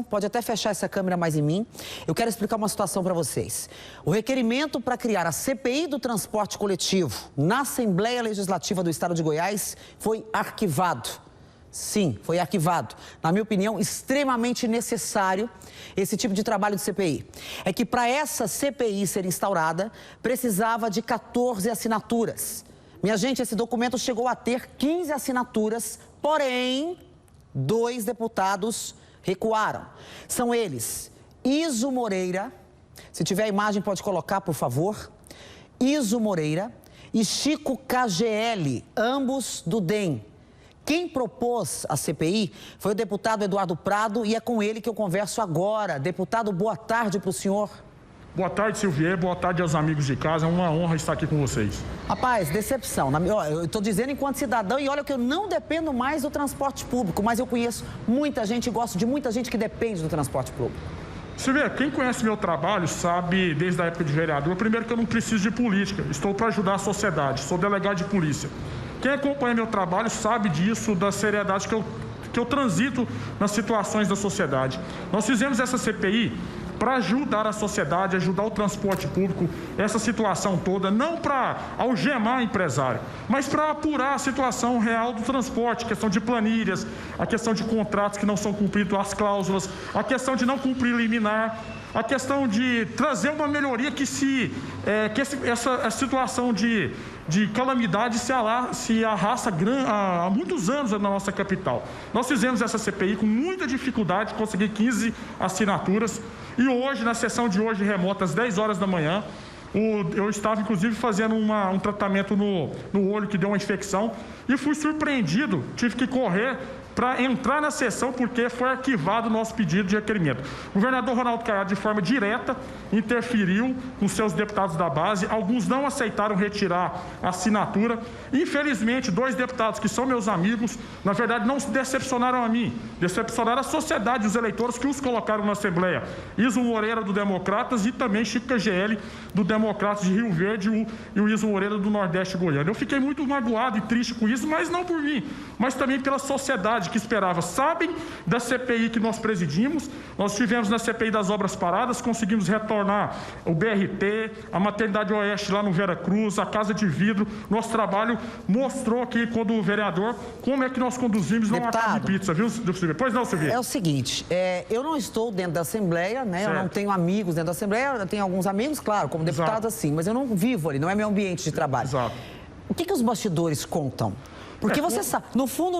Pode até fechar essa câmera mais em mim. Eu quero explicar uma situação para vocês. O requerimento para criar a CPI do transporte coletivo na Assembleia Legislativa do Estado de Goiás foi arquivado. Sim, foi arquivado. Na minha opinião, extremamente necessário esse tipo de trabalho de CPI. É que para essa CPI ser instaurada, precisava de 14 assinaturas. Minha gente, esse documento chegou a ter 15 assinaturas, porém, 2 deputados recuaram. São eles, Iso Moreira, se tiver a imagem pode colocar, por favor, Iso Moreira e Chico KGL, ambos do DEM. Quem propôs a CPI foi o deputado Eduardo Prado e é com ele que eu converso agora. Deputado, boa tarde para o senhor. Boa tarde, Silvier. Boa tarde aos amigos de casa. É uma honra estar aqui com vocês. Rapaz, decepção. Eu estou dizendo enquanto cidadão e olha que eu não dependo mais do transporte público, mas eu conheço muita gente e gosto de muita gente que depende do transporte público. Silvier, quem conhece meu trabalho sabe, desde a época de vereador, primeiro que eu não preciso de política. Estou para ajudar a sociedade. Sou delegado de polícia. Quem acompanha meu trabalho sabe disso, da seriedade que eu transito nas situações da sociedade. Nós fizemos essa CPI para ajudar a sociedade, ajudar o transporte público, essa situação toda, não para algemar empresário, mas para apurar a situação real do transporte, a questão de planilhas, a questão de contratos que não são cumpridos, as cláusulas, a questão de não cumprir liminar, a questão de trazer uma melhoria que essa situação de calamidade se arrasta há muitos anos na nossa capital. Nós fizemos essa CPI com muita dificuldade, consegui 15 assinaturas e hoje, na sessão de hoje remota, às 10 horas da manhã, eu estava inclusive fazendo um tratamento no olho que deu uma infecção e fui surpreendido, tive que correr para entrar na sessão porque foi arquivado o nosso pedido de requerimento. O governador Ronaldo Caiado, de forma direta, interferiu com seus deputados da base. Alguns não aceitaram retirar a assinatura. Infelizmente, 2 deputados que são meus amigos, na verdade, não se decepcionaram a mim, decepcionaram a sociedade e os eleitores que os colocaram na Assembleia. Iso Moreira, do Democratas, e também Chico KGL, do Democratas de Rio Verde, e o Iso Moreira, do Nordeste Goiano. Eu fiquei muito magoado e triste com isso, mas não por mim, mas também pela sociedade que esperava. Sabem da CPI que nós presidimos, nós tivemos na CPI das obras paradas, conseguimos retornar o BRT, a Maternidade Oeste lá no Vera Cruz, a Casa de Vidro. Nosso trabalho mostrou aqui, quando o vereador, como é que nós conduzimos não a casa de pizza, viu, Silvio? Pois não, Silvio? É o seguinte, eu não estou dentro da Assembleia, né? Certo. Eu não tenho amigos dentro da Assembleia, eu tenho alguns amigos, claro, como deputado assim, mas eu não vivo ali, não é meu ambiente de trabalho. Exato. O que os bastidores contam? Porque você sabe, no fundo,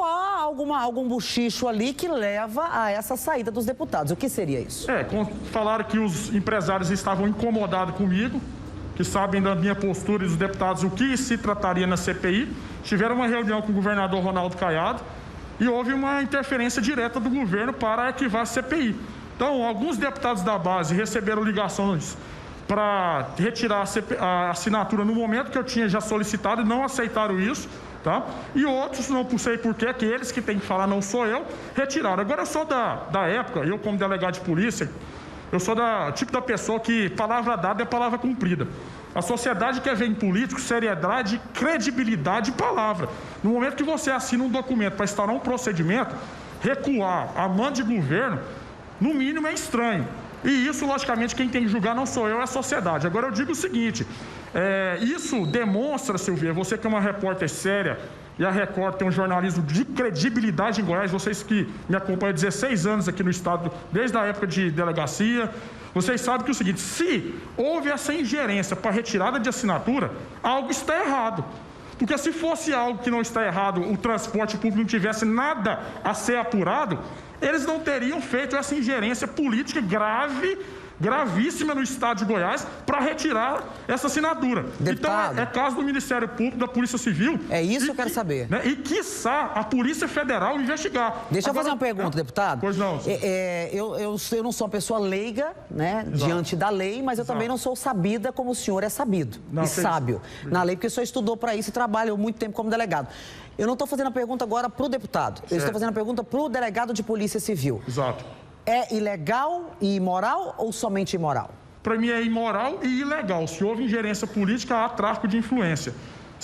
há algum bochicho ali que leva a essa saída dos deputados. O que seria isso? Falaram que os empresários estavam incomodados comigo, que sabem da minha postura e dos deputados o que se trataria na CPI. Tiveram uma reunião com o governador Ronaldo Caiado e houve uma interferência direta do governo para arquivar a CPI. Então, alguns deputados da base receberam ligações para retirar a assinatura no momento que eu tinha já solicitado e não aceitaram isso. Tá? E outros, não sei porquê, que eles que têm que falar, não sou eu, retiraram. Agora eu sou da época, eu como delegado de polícia, eu sou tipo da pessoa que palavra dada é palavra cumprida. A sociedade quer ver em político seriedade, credibilidade e palavra. No momento que você assina um documento para instaurar um procedimento, recuar a mão de governo, no mínimo é estranho. E isso, logicamente, quem tem que julgar não sou eu, é a sociedade. Agora eu digo o seguinte, isso demonstra, Silvia, você que é uma repórter séria, e a Record tem um jornalismo de credibilidade em Goiás, vocês que me acompanham há 16 anos aqui no estado, desde a época de delegacia, vocês sabem que é o seguinte, se houve essa ingerência para retirada de assinatura, algo está errado. Porque se fosse algo que não está errado, o transporte público não tivesse nada a ser apurado, eles não teriam feito essa ingerência política gravíssima no estado de Goiás para retirar essa assinatura. Deputado. Então, é caso do Ministério Público, da Polícia Civil. É isso que eu quero saber. Né, e, quiçá, a Polícia Federal investigar. Deixa eu fazer uma pergunta, deputado. Pois não. Eu não sou uma pessoa leiga, né, diante da lei, mas eu também não sou sabida como o senhor é sabido e sábio na lei, porque o senhor estudou para isso e trabalhou muito tempo como delegado. Eu não estou fazendo a pergunta agora para o deputado, eu estou fazendo a pergunta para o delegado de Polícia Civil. Exato. É ilegal e imoral ou somente imoral? Para mim é imoral e ilegal. Se houve ingerência política, há tráfico de influência.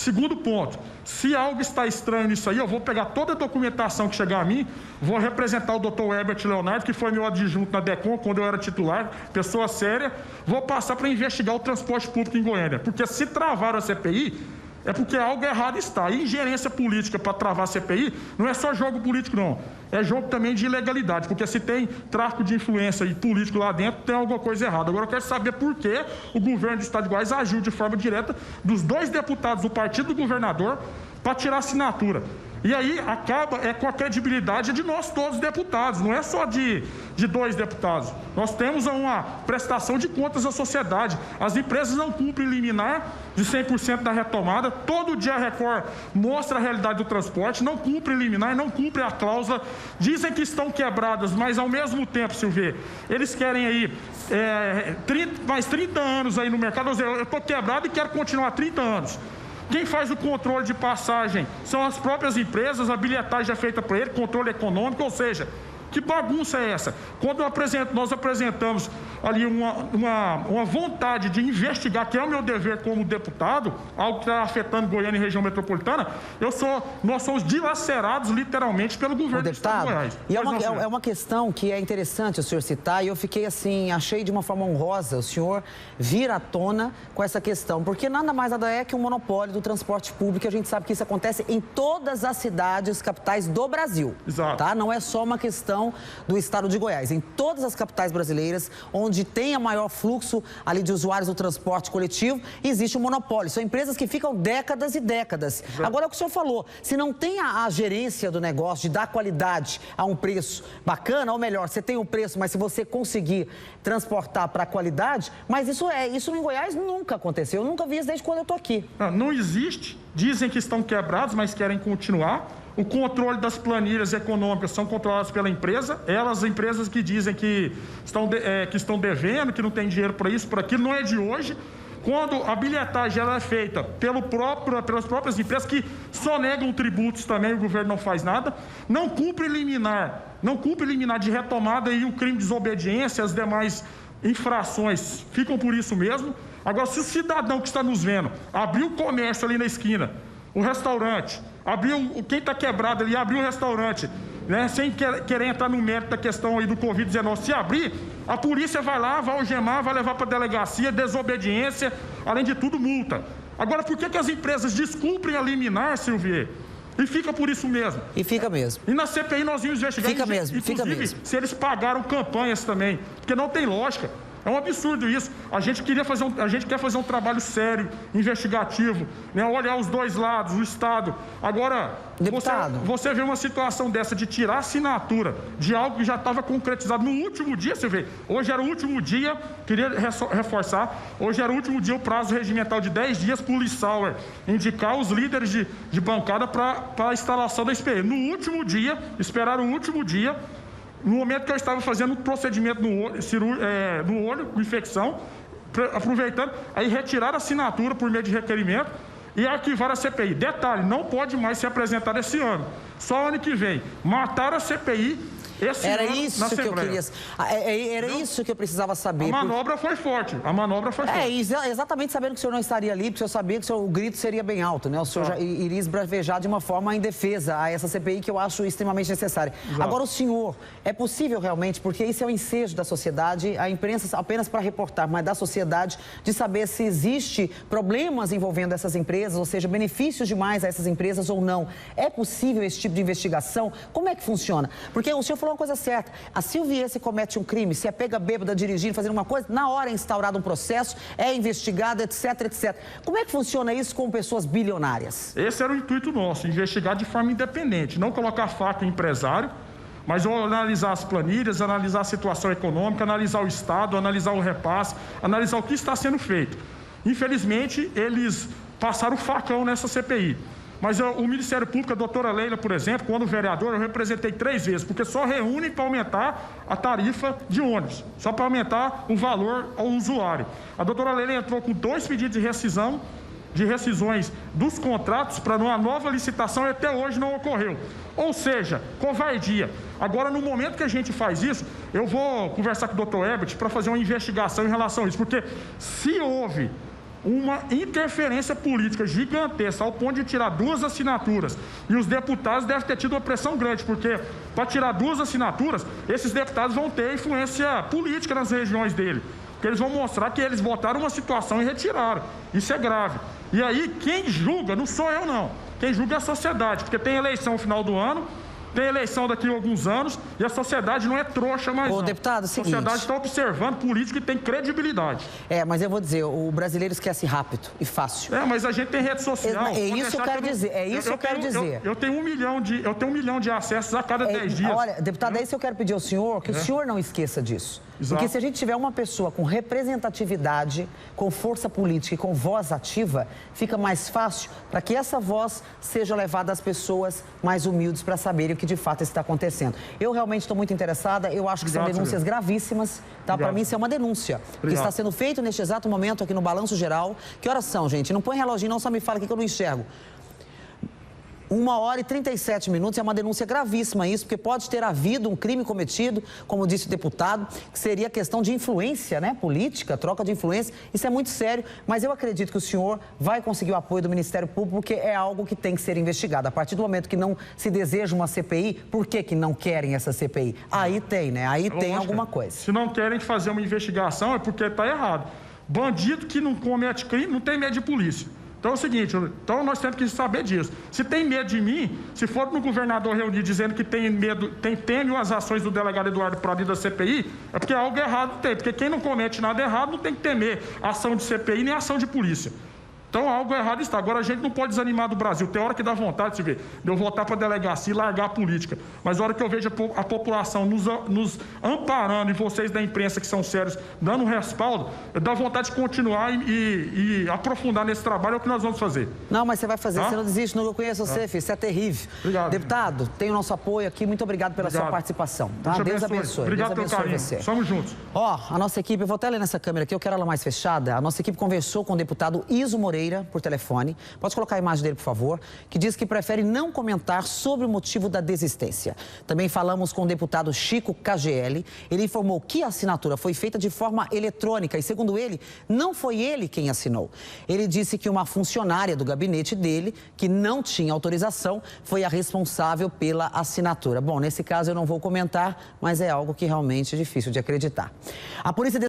Segundo ponto, se algo está estranho nisso aí, eu vou pegar toda a documentação que chegar a mim, vou representar o Dr. Herbert Leonardo, que foi meu adjunto na DECOM, quando eu era titular, pessoa séria, vou passar para investigar o transporte público em Goiânia. Porque se travaram a CPI, é porque algo errado está. E ingerência política para travar a CPI não é só jogo político, não. É jogo também de ilegalidade, porque se tem tráfico de influência e político lá dentro, tem alguma coisa errada. Agora eu quero saber por que o governo do Estado de Goiás agiu de forma direta dos 2 deputados do partido do governador para tirar assinatura. E aí acaba com a credibilidade de nós todos deputados, não é só de 2 deputados. Nós temos uma prestação de contas à sociedade. As empresas não cumprem liminar de 100% da retomada. Todo dia a Record mostra a realidade do transporte, não cumpre liminar, não cumpre a cláusula. Dizem que estão quebradas, mas ao mesmo tempo, Silvia, eles querem aí mais 30 anos aí no mercado. Eu estou quebrado e quero continuar 30 anos. Quem faz o controle de passagem são as próprias empresas, a bilhetagem é feita por ele, controle econômico, ou seja, que bagunça é essa? Quando nós apresentamos ali uma vontade de investigar, que é o meu dever como deputado, algo que está afetando Goiânia e região metropolitana, nós somos dilacerados literalmente pelo governo do Estado de Goiás. E é uma questão que é interessante o senhor citar, e eu fiquei assim, achei de uma forma honrosa o senhor vir à tona com essa questão, porque nada mais nada é que um monopólio do transporte público, a gente sabe que isso acontece em todas as cidades capitais do Brasil. Exato. Tá? Não é só uma questão do estado de Goiás. Em todas as capitais brasileiras, onde tem a maior fluxo ali de usuários do transporte coletivo, existe um monopólio. São empresas que ficam décadas e décadas. Exato. Agora, é o que o senhor falou, se não tem a gerência do negócio, de dar qualidade a um preço bacana, ou melhor, você tem um preço, mas se você conseguir transportar para a qualidade, mas isso em Goiás nunca aconteceu. Eu nunca vi isso desde quando eu estou aqui. Não existe. Dizem que estão quebrados, mas querem continuar. O controle das planilhas econômicas são controladas pela empresa. As empresas que dizem que estão devendo, que não tem dinheiro para isso, para aquilo, não é de hoje. Quando a bilhetagem ela é feita pelas próprias empresas, que só negam tributos também, o governo não faz nada, não cumpre liminar de retomada e o crime de desobediência, as demais infrações ficam por isso mesmo. Agora, se o cidadão que está nos vendo abriu o comércio ali na esquina, o restaurante, quem está quebrado ali, abriu o restaurante, né, sem querer entrar no mérito da questão aí do Covid-19, se abrir, a polícia vai lá, vai algemar, vai levar para a delegacia, desobediência, além de tudo, multa. Agora, por que as empresas descumprem a liminar, Silvia? E fica por isso mesmo. E fica mesmo. E na CPI nós vimos investigar, fica mesmo. Se eles pagaram campanhas também, porque não tem lógica. É um absurdo isso. A gente quer fazer um trabalho sério, investigativo, né? Olhar os 2 lados, o Estado. Agora, você vê uma situação dessa de tirar assinatura de algo que já estava concretizado no último dia, você vê. Hoje era o último dia, queria reforçar, hoje era o último dia, o prazo regimental de 10 dias para o Lissauer indicar os líderes de bancada para a instalação da SPE. No último dia, esperaram o último dia. No momento que eu estava fazendo um procedimento no olho, com infecção, aproveitando, aí retiraram a assinatura por meio de requerimento e arquivaram a CPI. Detalhe, não pode mais ser apresentada esse ano, só ano que vem. Mataram a CPI. Era isso que eu queria. Era isso que eu precisava saber. A manobra foi forte. Exatamente sabendo que o senhor não estaria ali, porque o senhor sabia que o grito seria bem alto, né? O senhor já iria esbravejar de uma forma em defesa a essa CPI que eu acho extremamente necessária. Exato. Agora, o senhor, é possível realmente, porque isso é o ensejo da sociedade, a imprensa apenas para reportar, mas da sociedade, de saber se existe problemas envolvendo essas empresas, ou seja, benefícios demais a essas empresas ou não. É possível esse tipo de investigação? Como é que funciona? Porque o senhor falou uma coisa certa, a Silvia se comete um crime, se é pega bêbada dirigindo, fazendo uma coisa, na hora é instaurado um processo, é investigado, etc, etc. Como é que funciona isso com pessoas bilionárias? Esse era o intuito nosso, investigar de forma independente, não colocar faca em empresário, mas analisar as planilhas, analisar a situação econômica, analisar o Estado, analisar o repasse, analisar o que está sendo feito. Infelizmente, eles passaram o facão nessa CPI. Mas o Ministério Público, a doutora Leila, por exemplo, quando vereador, eu representei 3 vezes, porque só reúne para aumentar a tarifa de ônibus, só para aumentar o valor ao usuário. A doutora Leila entrou com 2 pedidos de rescisões dos contratos para uma nova licitação e até hoje não ocorreu. Ou seja, covardia. Agora, no momento que a gente faz isso, eu vou conversar com o Dr. Herbert para fazer uma investigação em relação a isso, porque se houve uma interferência política gigantesca, ao ponto de tirar 2 assinaturas. E os deputados devem ter tido uma pressão grande, porque para tirar 2 assinaturas, esses deputados vão ter influência política nas regiões dele. Porque eles vão mostrar que eles votaram uma situação e retiraram. Isso é grave. E aí, quem julga, não sou eu não, quem julga é a sociedade, porque tem eleição no final do ano, tem eleição daqui a alguns anos e a sociedade não é trouxa mais não. Deputado, a sociedade está observando político que tem credibilidade. Mas eu vou dizer, o brasileiro esquece rápido e fácil. Mas a gente tem rede social. É isso que eu quero dizer, Eu tenho 1 milhão de acessos a cada 10 dias. Olha, deputado, é isso que eu quero pedir ao senhor, que o senhor não esqueça disso. Exato. Porque se a gente tiver uma pessoa com representatividade, com força política e com voz ativa, fica mais fácil para que essa voz seja levada às pessoas mais humildes para saberem o que de fato está acontecendo. Eu realmente estou muito interessada, eu acho que são denúncias gravíssimas, tá? Para mim isso é uma denúncia que está sendo feito neste exato momento aqui no Balanço Geral. Que horas são, gente? Não põe reloginho, não, só me fala aqui que eu não enxergo. 1h37, é uma denúncia gravíssima isso, porque pode ter havido um crime cometido, como disse o deputado, que seria questão de influência, né, política, troca de influência. Isso é muito sério, mas eu acredito que o senhor vai conseguir o apoio do Ministério Público, porque é algo que tem que ser investigado. A partir do momento que não se deseja uma CPI, por que não querem essa CPI? Aí tem, né? Aí tem alguma coisa. Se não querem fazer uma investigação é porque está errado. Bandido que não comete crime não tem medo de polícia. Então é o seguinte, nós temos que saber disso. Se tem medo de mim, se for no governador reunir dizendo que tem medo, teme as ações do delegado Eduardo Prado e da CPI, é porque algo errado tem. Porque quem não comete nada errado não tem que temer ação de CPI nem ação de polícia. Então, algo errado está. Agora, a gente não pode desanimar do Brasil. Tem hora que dá vontade de eu voltar para a delegacia e largar a política. Mas a hora que eu vejo a população nos amparando e vocês da imprensa, que são sérios, dando um respaldo, dá vontade de continuar e aprofundar nesse trabalho. É o que nós vamos fazer. Não, mas você vai fazer. Você não desiste, não. Eu conheço você, filho. Isso é terrível. Obrigado. Deputado, tem o nosso apoio aqui. Muito obrigado pela sua participação. Tá? Deus abençoe. Obrigado pelo carinho. Estamos juntos. A nossa equipe, eu vou até ler nessa câmera aqui, eu quero ela mais fechada. A nossa equipe conversou com o deputado Iso Moreira por telefone, pode colocar a imagem dele, por favor, que diz que prefere não comentar sobre o motivo da desistência. Também falamos com o deputado Chico KGL, ele informou que a assinatura foi feita de forma eletrônica e, segundo ele, não foi ele quem assinou. Ele disse que uma funcionária do gabinete dele, que não tinha autorização, foi a responsável pela assinatura. Bom, nesse caso eu não vou comentar, mas é algo que realmente é difícil de acreditar. A polícia